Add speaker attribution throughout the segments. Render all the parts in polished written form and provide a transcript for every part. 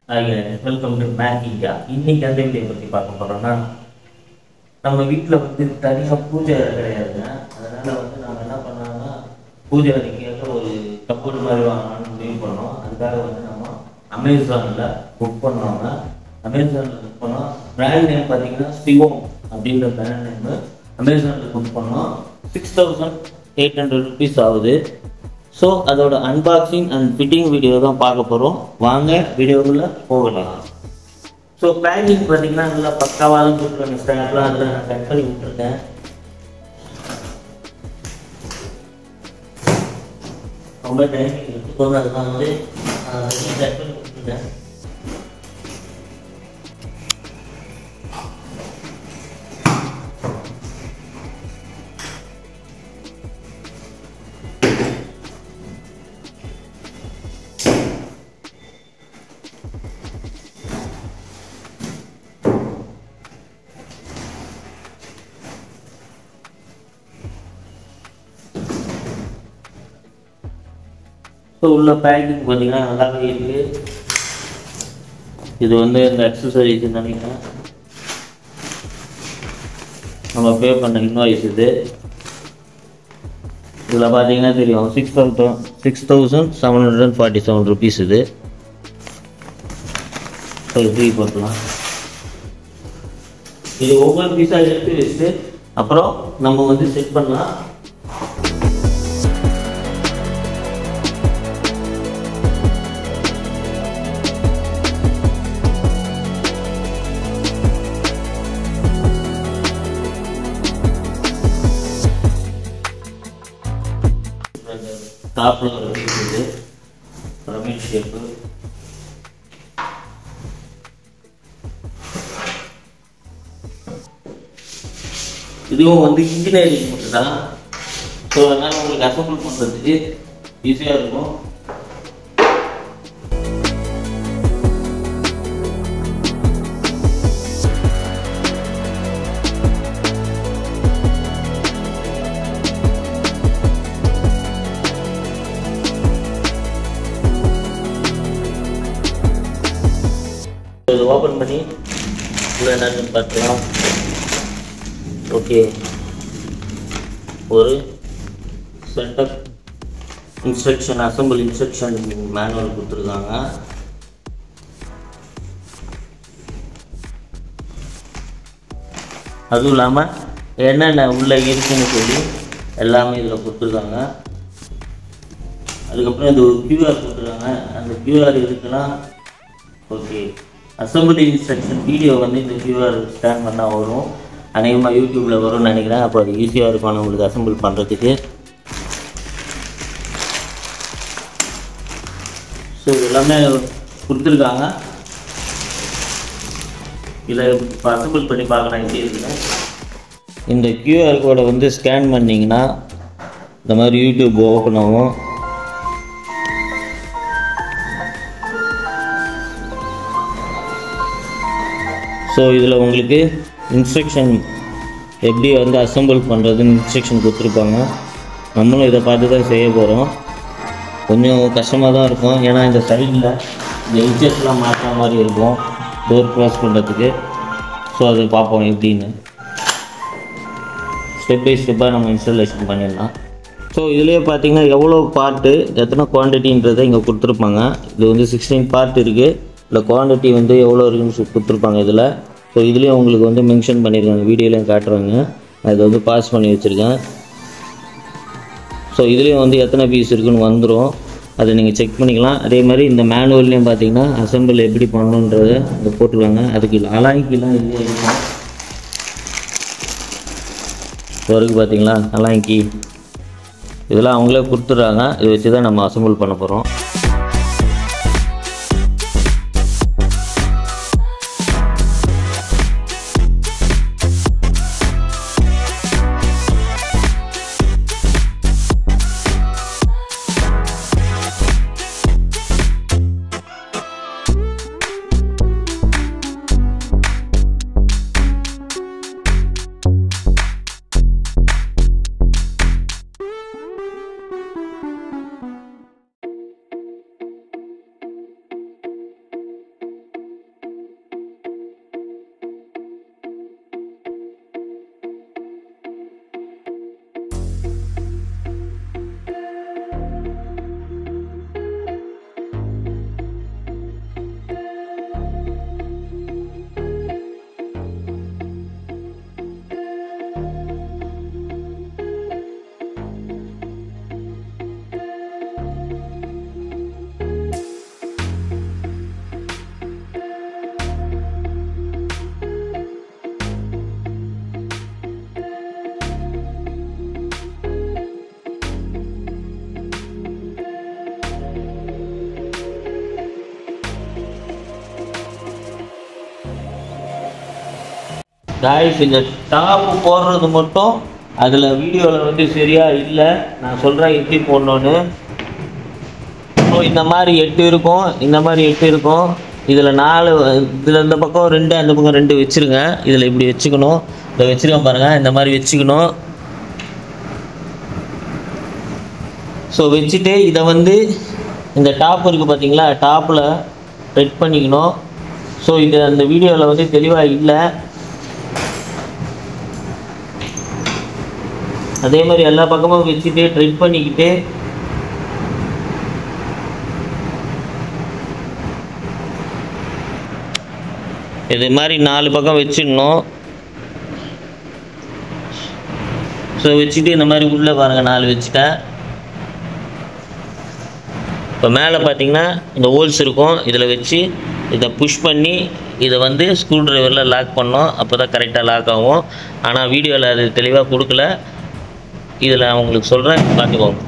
Speaker 1: Welcome to make India. இன்னைக்கு அந்த video பற்றி பார்க்க போகிறோம்னா, நம்ம வீட்டில் வந்து தனியாக பூஜை கிடையாதுங்க. அதனால் வந்து நம்ம என்ன பண்ணோம்னா, பூஜை அறைக்கு ஒரு கப்போர்டு மாதிரி வாங்கலாம்னு முடிவு பண்ணோம். அதுக்காக வந்து நம்ம அமேசானில் புக் பண்ணோங்க. அமேசானில் புக் பண்ணோம். பிராண்ட் நேம் பார்த்தீங்கன்னா சிவோம் அப்படின்ற பிராண்ட் நேமு. அமேசானில் புக் பண்ணோம். 6800 rupees ஆகுது. ஸோ அதோட அன்பாக்சிங் அண்ட் ஃபிட்டிங் வீடியோ தான் பார்க்க போகிறோம். வாங்க வீடியோக்குள்ளே போகலாம். ஸோ பேக்கிங் பார்த்தீங்கன்னா நல்லா பக்காவாக தான் கொடுத்துருக்காங்க. ஸ்டாப்லாம் அதில் நான் கட் பண்ணி விட்டுருக்கேன். ரொம்ப டைமிங் எடுத்துக்கோங்க. அதுதான் வந்து கட் பண்ணி விட்டுருக்கேன். ஸோ உள்ள பேக்கிங் பார்த்தீங்கன்னா நல்லாவே இருக்குது. இது வந்து இந்த அக்சசரிஸ் நினைக்கிறேன் நம்ம பே பண்ண இன்வாய்ஸ் இது. இதில் பார்த்தீங்கன்னா தெரியும் 6747 rupees இது. ஸோ ஃப்ரீ போட்டுலாம். இது ஒவ்வொரு பீஸாக எடுத்து வச்சுட்டு அப்புறம் நம்ம வந்து செட் பண்ணலாம். டாப்ல ஒரு பீஸ் இது பிரமிட் ஷேப்பு. இதுவும் வந்து இன்ஜினியரிங் மட்டும் தான். ஸோ அதனால் உங்களுக்கு அசம்பிள் பண்ணுறதுக்கு ஈஸியாக இருக்கும். இது ஓப்பன் பண்ணி உள்ள என்னன்னு பார்க்கலாம். ஓகே, ஒரு setup instruction, assemble instruction manual கொடுத்துருக்காங்க. அதுவும் இல்லாமல் என்னென்ன உள்ள இருக்குன்னு சொல்லி எல்லாமே இதில் கொடுத்துருக்காங்க. அதுக்கப்புறம் இது ஒரு QR கொடுத்துருக்காங்க. அந்த QR இருக்குன்னா ஓகே. அசம்பிளி இன்ஸ்ட்ரக்ஷன் வீடியோ வந்து இந்த QR ஸ்கேன் பண்ணால் வரும். அநேகமாக யூடியூப்பில் வரும்னு நினைக்கிறேன். அப்போ அது ஈஸியாக இருக்கும் நம்மளுக்கு அசம்பிள் பண்ணுறதுக்கு. ஸோ எல்லாமே கொடுத்துருக்காங்க. இதில் இப்போ அசம்பிள் பண்ணி பார்க்கலாம் எப்படி இருக்குன்னு. இந்த QR கோடை வந்து ஸ்கேன் பண்ணிங்கன்னா இந்த மாதிரி யூடியூப் ஓப்பன் ஆகும். ஸோ இதில் உங்களுக்கு இன்ஸ்ட்ரக்ஷன் எப்படி வந்து அசம்பிள் பண்ணுறதுன்னு இன்ஸ்ட்ரக்ஷன் கொடுத்துருப்பாங்க. நம்மளும் இதை பார்த்து தான் செய்ய போகிறோம். கொஞ்சம் கஷ்டமாக தான் இருக்கும். ஏன்னா இந்த சைடில் இந்த இன்ச்சஸ்லாம் மாற்றுற மாதிரி இருக்கும் டோர் க்ளோஸ் பண்ணுறதுக்கு. ஸோ அது பார்ப்போம் எப்படின்னு. ஸ்டெப் பை ஸ்டெப்பாக நம்ம இன்ஸ்டாலேஷன் பண்ணிடலாம். ஸோ இதுலேயே பார்த்தீங்கன்னா எவ்வளோ பார்ட்டு எத்தனை குவான்டிட்டின்றதை இங்கே கொடுத்துருப்பாங்க. இது வந்து 16 பார்ட் இருக்குது. இல்லை குவான்டிட்டி வந்து எவ்வளோ இருக்குன்னு கொடுத்துருப்பாங்க இதில். ஸோ இதுலேயும் உங்களுக்கு வந்து மென்ஷன் பண்ணியிருக்காங்க, வீடியோலையும் காட்டுறாங்க. நான் இதை வந்து பாஸ் பண்ணி வச்சுருக்கேன். ஸோ இதுலேயும் வந்து எத்தனை பீஸ் இருக்குன்னு வந்துடும். அதை நீங்கள் செக் பண்ணிக்கலாம். அதே மாதிரி இந்த மேனுவல்லையும் பார்த்தீங்கன்னா அசம்பிள் எப்படி பண்ணணுன்றதை இங்கே போட்டுருவாங்க. அதுக்கு அலாய்க்கிலாம் இதுலேயே இருக்கும். வரைக்கும் பார்த்தீங்களா அலாய்க்கி இதெல்லாம் அவங்களே கொடுத்துட்றாங்க. இதை வச்சு தான் நம்ம அசம்பிள் பண்ண போகிறோம். காய்ஸ் இந்த டாப்பு போடுறது மட்டும் அதில் வீடியோவில் வந்து சரியாக இல்லை. நான் சொல்கிறேன் எப்படி போடணுன்னு. ஸோ இந்த மாதிரி 8 இருக்கும், இந்த மாதிரி 8 இருக்கும். இதில் 4, இதில் இந்த பக்கம் 2, அந்த பக்கம் 2 வச்சுருங்க. இதில் இப்படி வச்சுக்கணும். இதை வச்சுருக்கேன் பாருங்கள், இந்த மாதிரி வச்சுக்கணும். ஸோ வச்சுட்டு இதை வந்து இந்த டாப் இருக்குது பார்த்தீங்களா, டாப்பில் ரெட் பண்ணிக்கணும். ஸோ இது அந்த வீடியோவில் வந்து தெளிவாக இல்லை. அதே மாதிரி எல்லா பக்கமும் வச்சுட்டு ட்ரெட் பண்ணிக்கிட்டு இது மாதிரி 4 பக்கம் வச்சிடணும். ஸோ வச்சுட்டு இந்த மாதிரி உள்ளே பாருங்கள் 4 வச்சுட்டேன். இப்போ மேலே பார்த்தீங்கன்னா இந்த ஹோல்ஸ் இருக்கும், இதில் வச்சு இதை புஷ் பண்ணி இதை வந்து ஸ்க்ரூ ட்ரைவரில் லாக் பண்ணோம். அப்போ தான் கரெக்டாக லாக் ஆகும். ஆனால் வீடியோவில் அது தெளிவாக கொடுக்கல. இதில் நான் உங்களுக்கு சொல்கிறேன், பார்த்துக்கோங்க.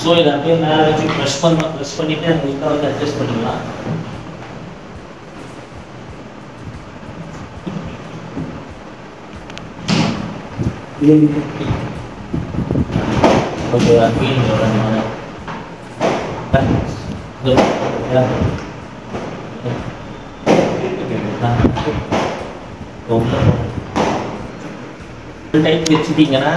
Speaker 1: ஸோ இதை அப்படியே மேலே வச்சு ப்ரெஸ் பண்ணிவிட்டு அந்த இதை வந்து அட்ஜஸ்ட் பண்ணிக்கலாம். ஓகே, டைப் வச்சுட்டீங்கன்னா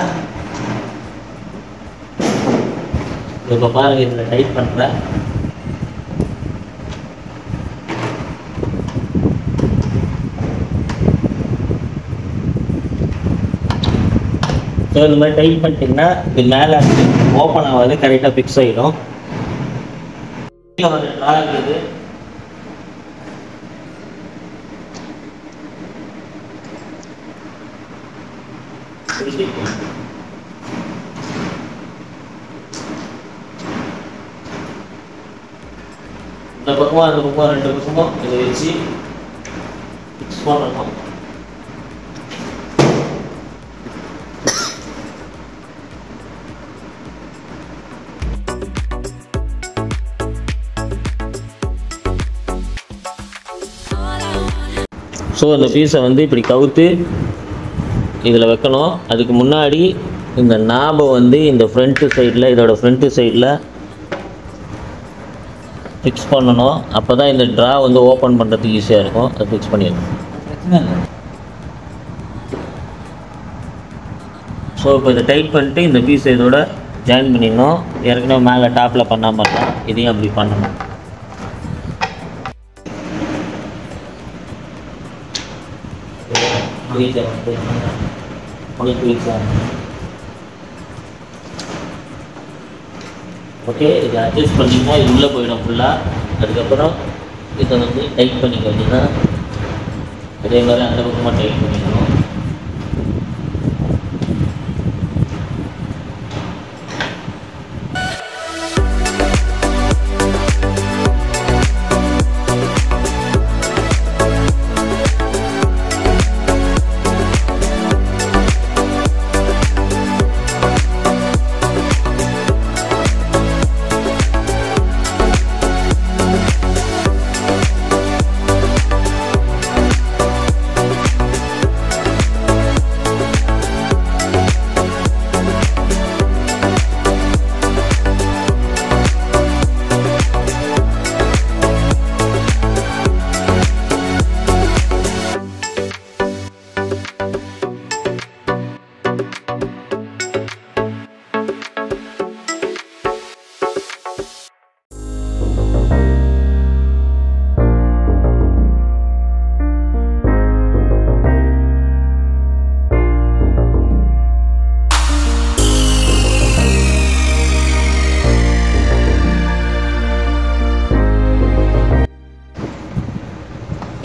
Speaker 1: இப்போ பாருங்க, இதில் டைப் பண்ணுறேன். ஸோ இந்த மாதிரி டைப் பண்ணிட்டீங்கன்னா இது மேலே ஓப்பன் ஆகாது, கரெக்டாக ஃபிக்ஸ் ஆகிடும். ஒரு ட்ரா இருக்குது. இந்த பக்கமாக அந்த பக்கம் 2 பக்கமும் இதை வச்சு ஃபிக்ஸ் பண்ணணும். ஸோ அந்த பீஸை வந்து இப்படி கவுத்து இதில் வைக்கணும். அதுக்கு முன்னாடி இந்த நாபை வந்து இந்த ஃப்ரண்ட்டு சைடில், இதோட ஃப்ரண்ட்டு சைடில் ஃபிக்ஸ் பண்ணணும். அப்போ தான் இந்த ட்ரா வந்து ஓப்பன் பண்ணுறதுக்கு ஈஸியாக இருக்கும். அதை ஃபிக்ஸ் பண்ணிடணும். ஸோ இப்போ இதை டைட் பண்ணிட்டு இந்த பீஸை இதோட ஜாயின் பண்ணிடணும். ஏற்கனவே மேலே டாப்பில் பண்ணாமல் தான் இதையும் அப்படி பண்ணணும். ஓகே, இதை அட்ஜஸ்ட் பண்ணிங்கன்னா இது உள்ளே போயிடும் ஃபுல்லாக. அதுக்கப்புறம் இதை வந்து டைட் பண்ணிக்க வேண்டியதான். அதே மாதிரி அந்த பக்கமாக டைட் பண்ணிக்கணும்.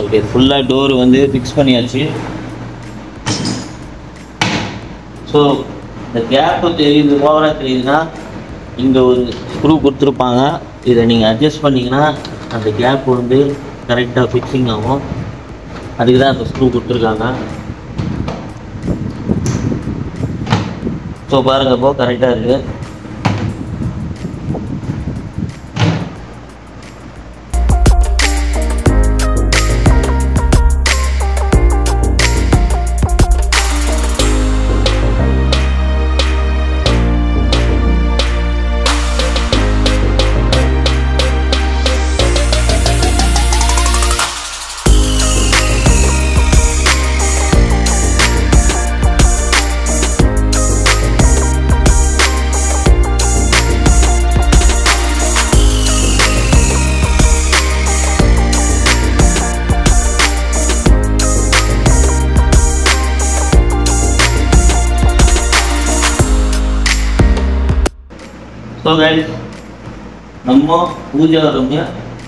Speaker 1: ஓகே, ஃபுல்லாக டோர் வந்து ஃபிக்ஸ் பண்ணியாச்சு. ஸோ இந்த கேப்பு தெரியுது, ஓவராக தெரியுதுன்னா இங்கே ஒரு ஸ்க்ரூ கொடுத்துருப்பாங்க. இதை நீங்கள் அட்ஜஸ்ட் பண்ணிங்கன்னா அந்த கேப் வந்து கரெக்டாக ஃபிக்ஸிங் ஆகும். அதுக்கு தான் அந்த ஸ்க்ரூ கொடுத்துருக்காங்க. ஸோ பாருங்கள், இப்போ கரெக்டாக இருக்குது. ஸோ கைஸ், நம்ம பூஜை ரூமை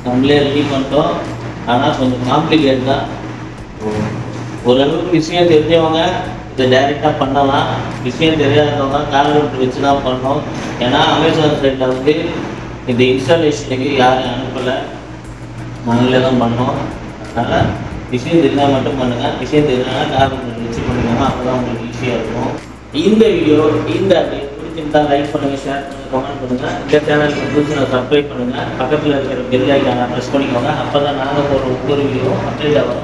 Speaker 1: நம்மளே ரெடி பண்ணிட்டோம். ஆனால் கொஞ்சம் காம்ப்ளிகேட் தான். ஓரளவுக்கு விஷயம் தெரிஞ்சவங்க இதை டைரெக்டாக பண்ணலாம். விஷயம் தெரியாதவங்க கால்குலேட்டர் வச்சு தான் பண்ணோம். ஏன்னா அமேசான் சைட்டில் வந்து இந்த இன்ஸ்டாலேஷனுக்கு யாரும் அனுப்பலை, நாங்களே தான் பண்ணோம். அதனால் விஷயம் தெரிஞ்சால் மட்டும் பண்ணுங்கள். விஷயம் தெரிஞ்சாங்கன்னா கால்குலேட்டர் வச்சு பண்ணுங்க, அப்போ தான் உங்களுக்கு ஈஸியாக இருக்கும். இந்த வீடியோ இந்த பிடிச்சிருந்தா லைக் பண்ணுங்கள், ஷேர் பண்ணுங்கள், கமெண்ட் பண்ணுங்கள். இந்த சேனலுக்கு புதுசுனா சப்ஸ்கிரைப் பண்ணுங்கள். பக்கத்தில் இருக்கிற பெல் ஐக்கானை ப்ரெஸ் பண்ணிக்கோங்க. அப்போ தான் நாங்கள் போடுற ஒவ்வொரு வீடியோவும் அப்டேட் ஆகும்.